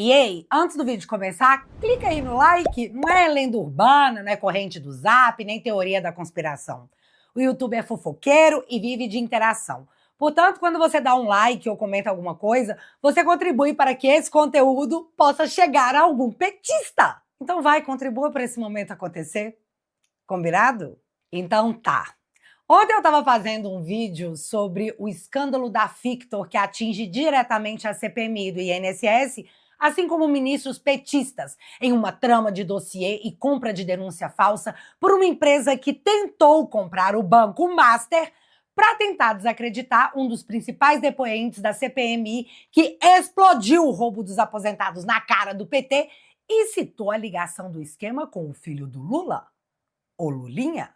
E ei, antes do vídeo começar, clica aí no like, não é lenda urbana, não é corrente do Zap, nem teoria da conspiração. O YouTube é fofoqueiro e vive de interação. Portanto, quando você dá um like ou comenta alguma coisa, você contribui para que esse conteúdo possa chegar a algum petista. Então vai, contribua para esse momento acontecer. Combinado? Então tá. Ontem eu estava fazendo um vídeo sobre o escândalo da Fictor que atinge diretamente a CPMI do INSS, assim como ministros petistas, em uma trama de dossiê e compra de denúncia falsa por uma empresa que tentou comprar o Banco Master para tentar desacreditar um dos principais depoentes da CPMI que explodiu o roubo dos aposentados na cara do PT e citou a ligação do esquema com o filho do Lula, o Lulinha.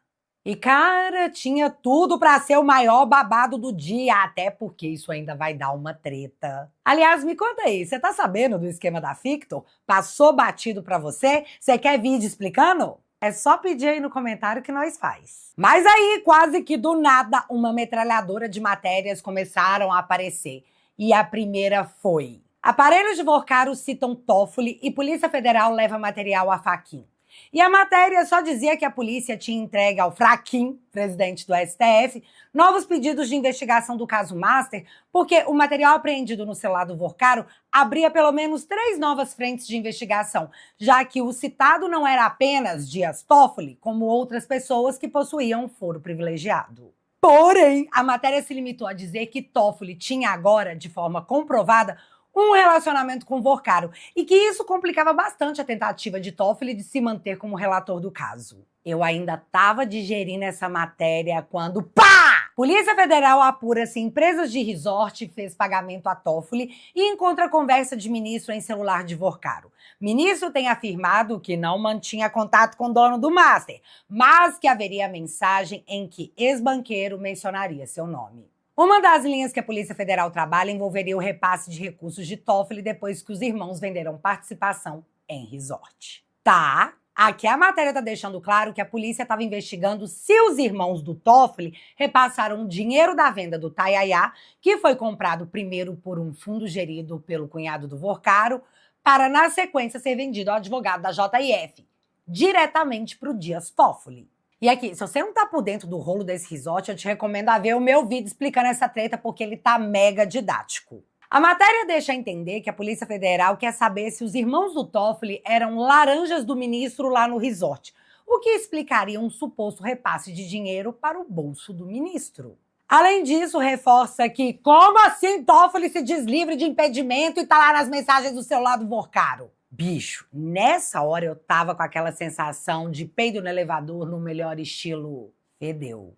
E, cara, tinha tudo pra ser o maior babado do dia, até porque isso ainda vai dar uma treta. Aliás, me conta aí, você tá sabendo do esquema da Fictor? Passou batido pra você? Você quer vídeo explicando? É só pedir aí no comentário que nós faz. Mas aí, quase que do nada, uma metralhadora de matérias começaram a aparecer. E a primeira foi: aparelhos de Vorcaro citam Toffoli e Polícia Federal leva material a Fachin. E a matéria só dizia que a polícia tinha entregue ao Fachin, presidente do STF, novos pedidos de investigação do caso Master, porque o material apreendido no celular do Vorcaro abria pelo menos 3 novas frentes de investigação, já que o citado não era apenas Dias Toffoli, como outras pessoas que possuíam um foro privilegiado. Porém, a matéria se limitou a dizer que Toffoli tinha agora, de forma comprovada, um relacionamento com Vorcaro, e que isso complicava bastante a tentativa de Toffoli de se manter como relator do caso. Eu ainda tava digerindo essa matéria quando, pá! Polícia Federal apura se empresas de resort fez pagamento a Toffoli e encontra conversa de ministro em celular de Vorcaro. Ministro tem afirmado que não mantinha contato com o dono do Master, mas que haveria mensagem em que ex-banqueiro mencionaria seu nome. Uma das linhas que a Polícia Federal trabalha envolveria o repasse de recursos de Toffoli depois que os irmãos venderam participação em resort. Tá, aqui a matéria está deixando claro que a polícia estava investigando se os irmãos do Toffoli repassaram o dinheiro da venda do Tayaya, que foi comprado primeiro por um fundo gerido pelo cunhado do Vorcaro, para na sequência ser vendido ao advogado da JF, diretamente para o Dias Toffoli. E aqui, se você não tá por dentro do rolo desse resort, eu te recomendo a ver o meu vídeo explicando essa treta, porque ele tá mega didático. A matéria deixa entender que a Polícia Federal quer saber se os irmãos do Toffoli eram laranjas do ministro lá no resort, o que explicaria um suposto repasse de dinheiro para o bolso do ministro. Além disso, reforça que, como assim Toffoli se diz livre de impedimento e tá lá nas mensagens do celular do Vorcaro? Bicho, nessa hora eu tava com aquela sensação de peido no elevador no melhor estilo fedeu.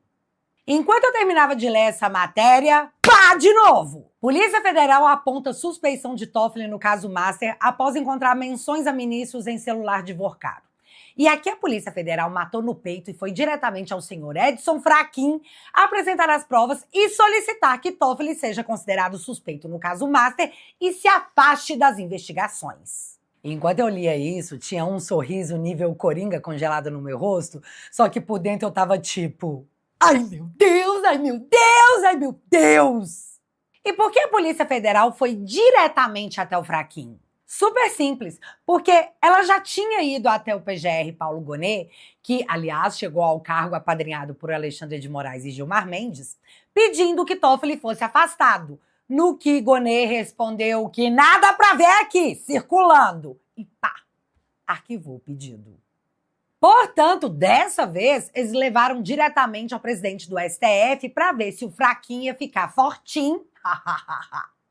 Enquanto eu terminava de ler essa matéria, pá, de novo! Polícia Federal aponta suspeição de Toffoli no caso Master após encontrar menções a ministros em celular de Vorcaro. E aqui a Polícia Federal matou no peito e foi diretamente ao senhor Edson Fachin apresentar as provas e solicitar que Toffoli seja considerado suspeito no caso Master e se afaste das investigações. Enquanto eu lia isso, tinha um sorriso nível coringa congelado no meu rosto, só que por dentro eu tava tipo: ai meu Deus, ai meu Deus, ai meu Deus! E por que a Polícia Federal foi diretamente até o Fachin? Super simples, porque ela já tinha ido até o PGR Paulo Gonet, que, aliás, chegou ao cargo apadrinhado por Alexandre de Moraes e Gilmar Mendes, pedindo que Toffoli fosse afastado. No que Gonet respondeu que nada pra ver aqui, circulando. E pá, arquivou o pedido. Portanto, dessa vez, eles levaram diretamente ao presidente do STF para ver se o Fachin ia ficar fortinho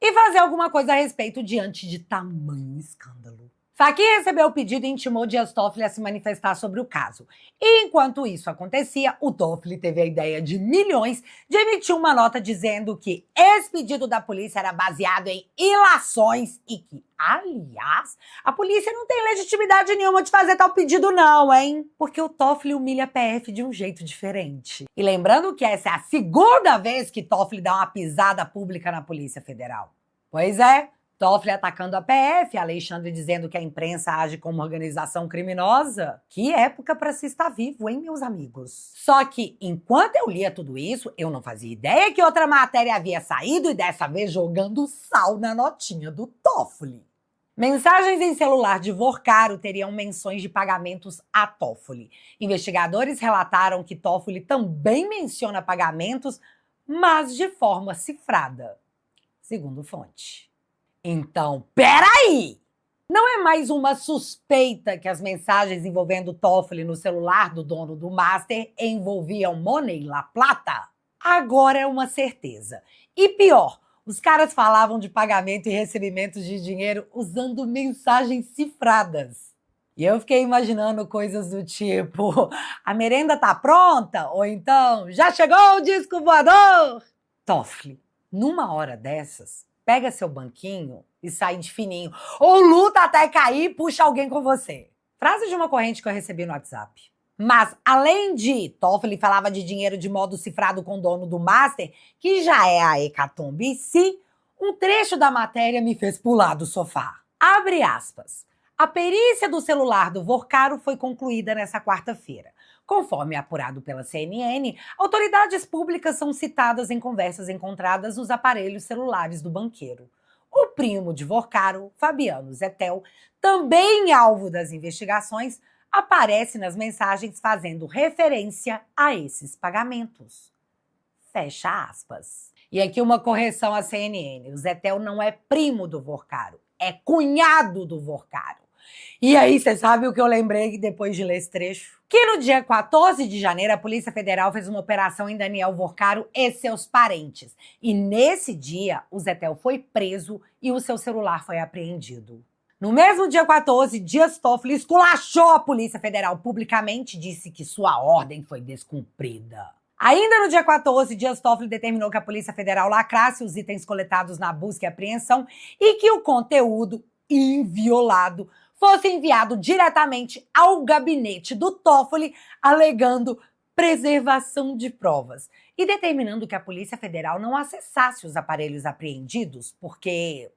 e fazer alguma coisa a respeito diante de tamanho escândalo. Fachin recebeu o pedido e intimou Dias Toffoli a se manifestar sobre o caso. E enquanto isso acontecia, o Toffoli teve a ideia de milhões de emitir uma nota dizendo que esse pedido da polícia era baseado em ilações e que, aliás, a polícia não tem legitimidade nenhuma de fazer tal pedido não, hein? Porque o Toffoli humilha a PF de um jeito diferente. E lembrando que essa é a segunda vez que Toffoli dá uma pisada pública na Polícia Federal. Pois é, Toffoli atacando a PF, Alexandre dizendo que a imprensa age como organização criminosa. Que época para se estar vivo, hein, meus amigos? Só que, enquanto eu lia tudo isso, eu não fazia ideia que outra matéria havia saído e dessa vez jogando sal na notinha do Toffoli. Mensagens em celular de Vorcaro teriam menções de pagamentos a Toffoli. Investigadores relataram que Toffoli também menciona pagamentos, mas de forma cifrada, segundo fonte. Então, peraí! Não é mais uma suspeita que as mensagens envolvendo Toffoli no celular do dono do Master envolviam Money La Plata? Agora é uma certeza. E pior, os caras falavam de pagamento e recebimento de dinheiro usando mensagens cifradas. E eu fiquei imaginando coisas do tipo: a merenda tá pronta? Ou então, já chegou o disco voador? Toffoli, numa hora dessas, pega seu banquinho e sai de fininho. Ou luta até cair e puxa alguém com você. Frase de uma corrente que eu recebi no WhatsApp. Mas, além de Toffoli falava de dinheiro de modo cifrado com o dono do Master, que já é a hecatombe em si, um trecho da matéria me fez pular do sofá. Abre aspas. A perícia do celular do Vorcaro foi concluída nesta quarta-feira. Conforme apurado pela CNN, autoridades públicas são citadas em conversas encontradas nos aparelhos celulares do banqueiro. O primo de Vorcaro, Fabiano Zettel, também alvo das investigações, aparece nas mensagens fazendo referência a esses pagamentos. Fecha aspas. E aqui uma correção à CNN. O Zettel não é primo do Vorcaro, é cunhado do Vorcaro. E aí, você sabe o que eu lembrei depois de ler esse trecho? Que no dia 14 de janeiro, a Polícia Federal fez uma operação em Daniel Vorcaro e seus parentes. E nesse dia, o Zettel foi preso e o seu celular foi apreendido. No mesmo dia 14, Dias Toffoli esculachou a Polícia Federal publicamente e disse que sua ordem foi descumprida. Ainda no dia 14, Dias Toffoli determinou que a Polícia Federal lacrasse os itens coletados na busca e apreensão e que o conteúdo inviolado fosse enviado diretamente ao gabinete do Toffoli, alegando preservação de provas e determinando que a Polícia Federal não acessasse os aparelhos apreendidos, porque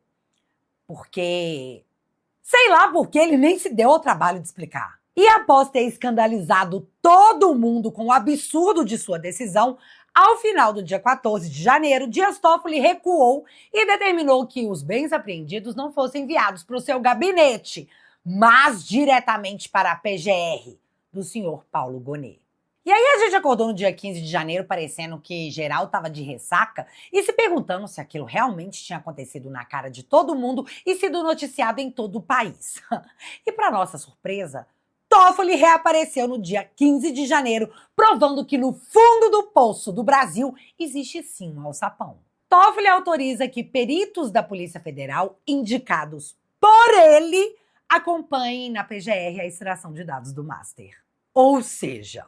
sei lá porque ele nem se deu ao trabalho de explicar. E após ter escandalizado todo mundo com o absurdo de sua decisão, ao final do dia 14 de janeiro, Dias Toffoli recuou e determinou que os bens apreendidos não fossem enviados para o seu gabinete, mas diretamente para a PGR, do senhor Paulo Gonet. E aí a gente acordou no dia 15 de janeiro parecendo que geral estava de ressaca e se perguntando se aquilo realmente tinha acontecido na cara de todo mundo e sido noticiado em todo o país. E para nossa surpresa, Toffoli reapareceu no dia 15 de janeiro, provando que no fundo do poço do Brasil existe sim um alçapão. Toffoli autoriza que peritos da Polícia Federal, indicados por ele, acompanhem na PGR a extração de dados do Master. Ou seja,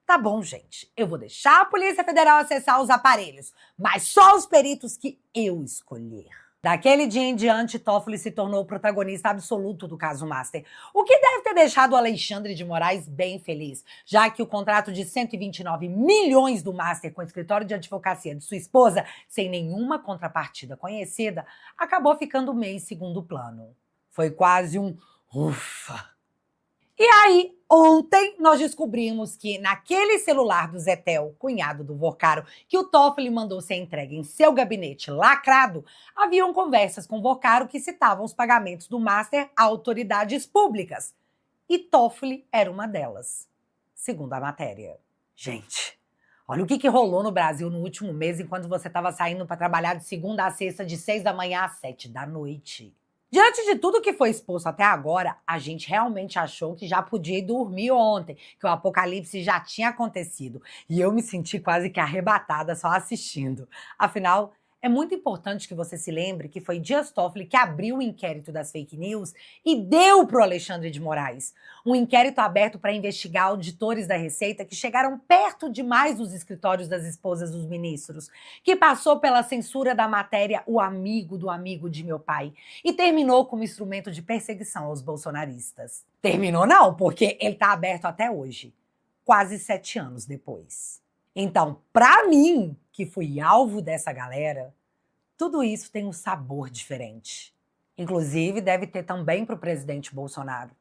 tá bom, gente, eu vou deixar a Polícia Federal acessar os aparelhos, mas só os peritos que eu escolher. Daquele dia em diante, Toffoli se tornou o protagonista absoluto do caso Master, o que deve ter deixado o Alexandre de Moraes bem feliz, já que o contrato de 129 milhões do Master com o escritório de advocacia de sua esposa, sem nenhuma contrapartida conhecida, acabou ficando meio em segundo plano. Foi quase um ufa. E aí, ontem, nós descobrimos que naquele celular do Zettel, cunhado do Vorcaro, que o Toffoli mandou ser entregue em seu gabinete lacrado, haviam conversas com o Vorcaro que citavam os pagamentos do Master a autoridades públicas. E Toffoli era uma delas, segundo a matéria. Gente, olha o que rolou no Brasil no último mês enquanto você estava saindo para trabalhar de segunda a sexta, de 6 da manhã às 7 da noite. Diante de tudo que foi exposto até agora, a gente realmente achou que já podia ir dormir ontem, que o apocalipse já tinha acontecido. E eu me senti quase que arrebatada só assistindo. Afinal, é muito importante que você se lembre que foi Dias Toffoli que abriu o inquérito das fake news e deu para o Alexandre de Moraes. Um inquérito aberto para investigar auditores da Receita que chegaram perto demais dos escritórios das esposas dos ministros, que passou pela censura da matéria O Amigo do Amigo de Meu Pai e terminou como instrumento de perseguição aos bolsonaristas. Terminou não, porque ele está aberto até hoje, quase 7 anos depois. Então, para mim, que fui alvo dessa galera, tudo isso tem um sabor diferente. Inclusive, deve ter também para o presidente Bolsonaro,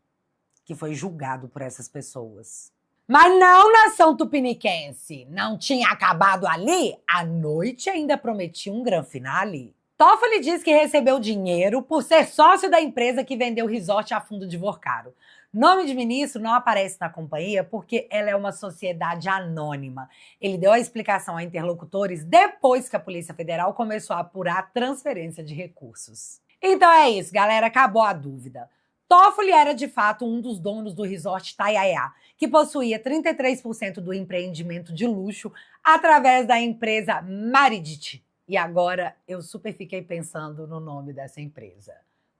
que foi julgado por essas pessoas. Mas não, nação tupiniquense, não tinha acabado ali? A noite ainda prometia um grande finale. Toffoli diz que recebeu dinheiro por ser sócio da empresa que vendeu o resort a fundo de Vorcaro. Nome de ministro não aparece na companhia porque ela é uma sociedade anônima. Ele deu a explicação a interlocutores depois que a Polícia Federal começou a apurar a transferência de recursos. Então é isso, galera, acabou a dúvida. Toffoli era de fato um dos donos do resort Taiaiá, que possuía 33% do empreendimento de luxo através da empresa Maridit. E agora eu super fiquei pensando no nome dessa empresa.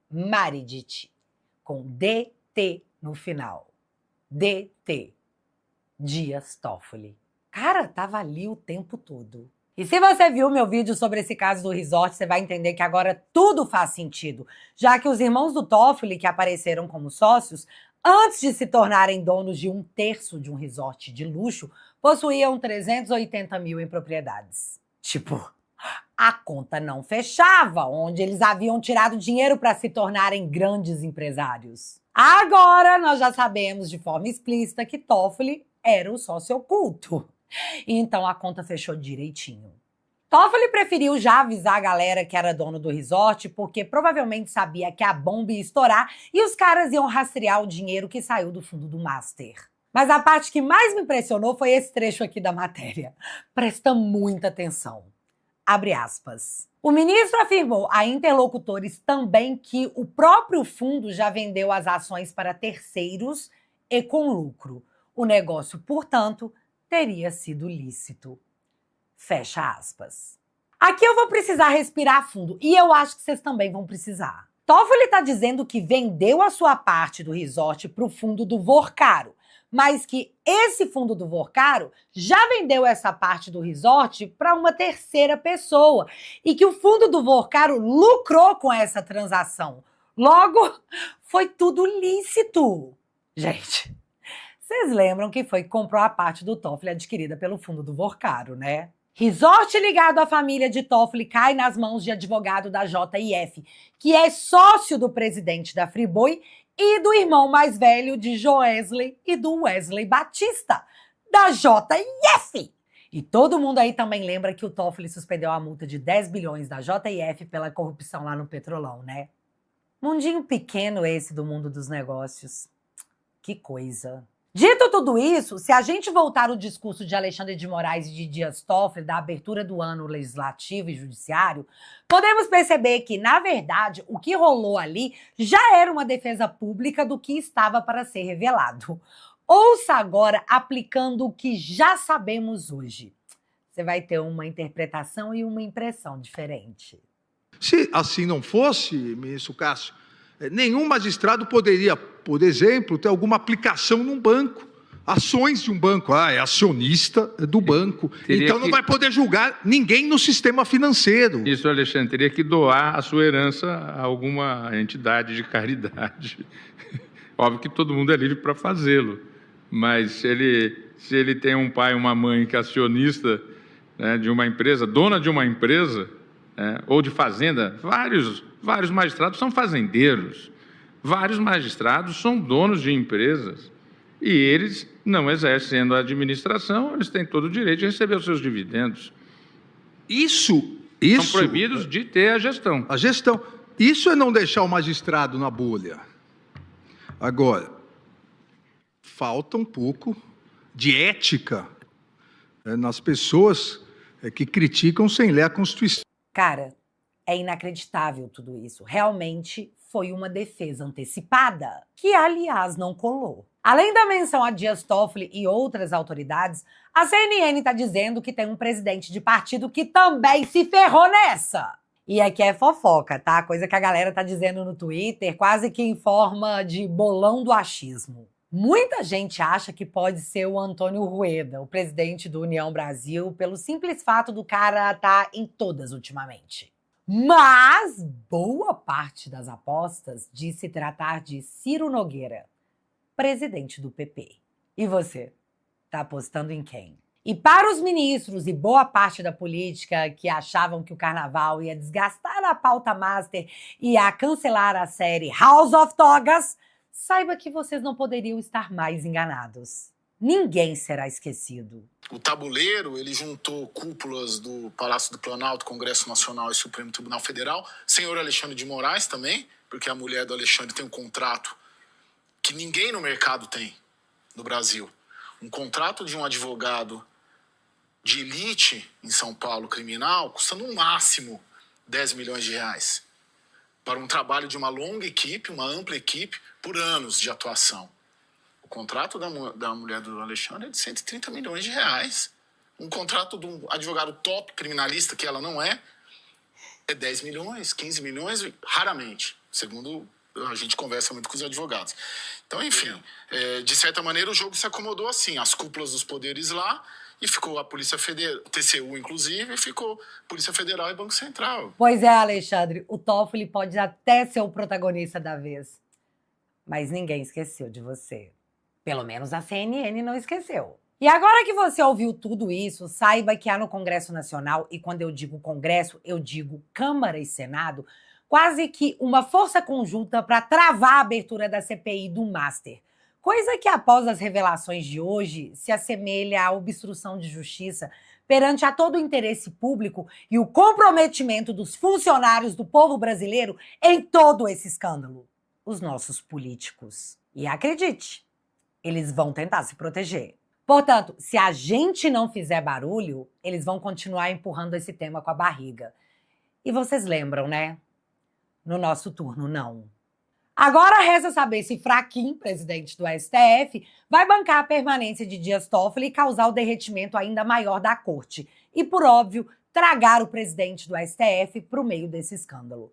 Maridit, com DT no final. DT. Dias Toffoli. Cara, tava ali o tempo todo. E se você viu meu vídeo sobre esse caso do resort, você vai entender que agora tudo faz sentido, já que os irmãos do Toffoli, que apareceram como sócios, antes de se tornarem donos de 1/3 de um resort de luxo, possuíam 380 mil em propriedades. Tipo, a conta não fechava, onde eles haviam tirado dinheiro para se tornarem grandes empresários. Agora nós já sabemos de forma explícita que Toffoli era o sócio oculto. Então a conta fechou direitinho. Toffoli preferiu já avisar a galera que era dono do resort, porque provavelmente sabia que a bomba ia estourar e os caras iam rastrear o dinheiro que saiu do fundo do Master. Mas a parte que mais me impressionou foi esse trecho aqui da matéria. Presta muita atenção. Abre aspas. O ministro afirmou a interlocutores também que o próprio fundo já vendeu as ações para terceiros e com lucro. O negócio, portanto, teria sido lícito. Fecha aspas. Aqui eu vou precisar respirar fundo e eu acho que vocês também vão precisar. Toffoli está dizendo que vendeu a sua parte do resort para o fundo do Vorcaro, mas que esse fundo do Vorcaro já vendeu essa parte do resort para uma terceira pessoa e que o fundo do Vorcaro lucrou com essa transação. Logo, foi tudo lícito. Gente, vocês lembram que foi que comprou a parte do Toffoli adquirida pelo fundo do Vorcaro, né? Resort ligado à família de Toffoli cai nas mãos de advogado da JIF, que é sócio do presidente da Friboi e do irmão mais velho de Joesley e do Wesley Batista, da JIF. E todo mundo aí também lembra que o Toffoli suspendeu a multa de 10 bilhões da JIF pela corrupção lá no Petrolão, né? Mundinho pequeno esse do mundo dos negócios. Que coisa. Dito tudo isso, se a gente voltar o discurso de Alexandre de Moraes e de Dias Toffoli da abertura do ano legislativo e judiciário, podemos perceber que, na verdade, o que rolou ali já era uma defesa pública do que estava para ser revelado. Ouça agora aplicando o que já sabemos hoje. Você vai ter uma interpretação e uma impressão diferente. Se assim não fosse, ministro Cássio, nenhum magistrado poderia, por exemplo, ter alguma aplicação num banco. Ações de um banco. É acionista do banco. Então não vai poder julgar ninguém no sistema financeiro. Isso, Alexandre, teria que doar a sua herança a alguma entidade de caridade. Óbvio que todo mundo é livre para fazê-lo. Mas se ele tem um pai e uma mãe que é acionista, né, de uma empresa, dona de uma empresa, ou de fazenda, vários magistrados são fazendeiros, vários magistrados são donos de empresas e eles, não exercendo a administração, eles têm todo o direito de receber os seus dividendos. Isso São proibidos de ter a gestão. A gestão. Isso é não deixar o magistrado na bolha. Agora, falta um pouco de ética nas pessoas que criticam sem ler a Constituição. Cara, é inacreditável tudo isso. Realmente foi uma defesa antecipada, que, aliás, não colou. Além da menção a Dias Toffoli e outras autoridades, a CNN está dizendo que tem um presidente de partido que também se ferrou nessa. E aqui é fofoca, tá? Coisa que a galera tá dizendo no Twitter, quase que em forma de bolão do achismo. Muita gente acha que pode ser o Antônio Rueda, o presidente do União Brasil, pelo simples fato do cara estar em todas ultimamente. Mas boa parte das apostas diz se tratar de Ciro Nogueira, presidente do PP. E você? Tá apostando em quem? E para os ministros e boa parte da política que achavam que o carnaval ia desgastar a pauta master e ia cancelar a série House of Togas, saiba que vocês não poderiam estar mais enganados. Ninguém será esquecido. O tabuleiro, ele juntou cúpulas do Palácio do Planalto, Congresso Nacional e Supremo Tribunal Federal, senhor Alexandre de Moraes também, porque a mulher do Alexandre tem um contrato que ninguém no mercado tem no Brasil. Um contrato de um advogado de elite em São Paulo, criminal, custa no máximo 10 milhões de reais. Para um trabalho de uma longa equipe, uma ampla equipe, por anos de atuação. O contrato da mulher do Alexandre é de 130 milhões de reais. Um contrato de um advogado top criminalista, que ela não é 10 milhões, 15 milhões, raramente. Segundo a gente conversa muito com os advogados. Então, enfim, de certa maneira o jogo se acomodou assim. As cúpulas dos poderes lá, e ficou a Polícia Federal, TCU inclusive, e ficou Polícia Federal e Banco Central. Pois é, Alexandre, o Toffoli pode até ser o protagonista da vez. Mas ninguém esqueceu de você. Pelo menos a CNN não esqueceu. E agora que você ouviu tudo isso, saiba que há no Congresso Nacional, e quando eu digo Congresso, eu digo Câmara e Senado, quase que uma força conjunta para travar a abertura da CPI do Master. Coisa que, após as revelações de hoje, se assemelha à obstrução de justiça perante a todo o interesse público e o comprometimento dos funcionários do povo brasileiro em todo esse escândalo. Os nossos políticos. E acredite, eles vão tentar se proteger. Portanto, se a gente não fizer barulho, eles vão continuar empurrando esse tema com a barriga. E vocês lembram, né? No nosso turno, não. Agora resta saber se Fachin, presidente do STF, vai bancar a permanência de Dias Toffoli e causar o derretimento ainda maior da corte. E, por óbvio, tragar o presidente do STF para o meio desse escândalo.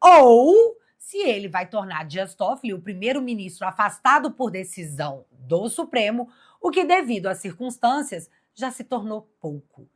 Ou se ele vai tornar Dias Toffoli o primeiro-ministro afastado por decisão do Supremo, o que, devido às circunstâncias, já se tornou pouco.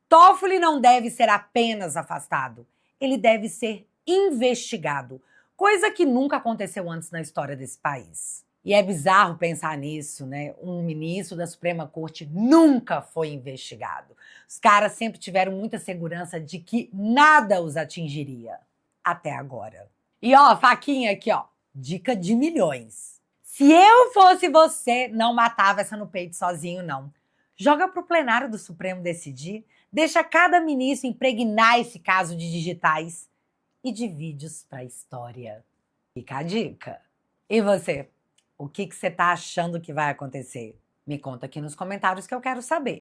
Toffoli não deve ser apenas afastado, ele deve ser investigado, coisa que nunca aconteceu antes na história desse país. E é bizarro pensar nisso, né? Um ministro da Suprema Corte nunca foi investigado. Os caras sempre tiveram muita segurança de que nada os atingiria. Até agora. E ó, faquinha aqui, ó. Dica de milhões. Se eu fosse você, não matava essa no peito sozinho, não. Joga pro plenário do Supremo decidir. Deixa cada ministro impregnar esse caso de digitais e de vídeos para a história. Fica a dica. E você? O que você tá achando que vai acontecer? Me conta aqui nos comentários que eu quero saber.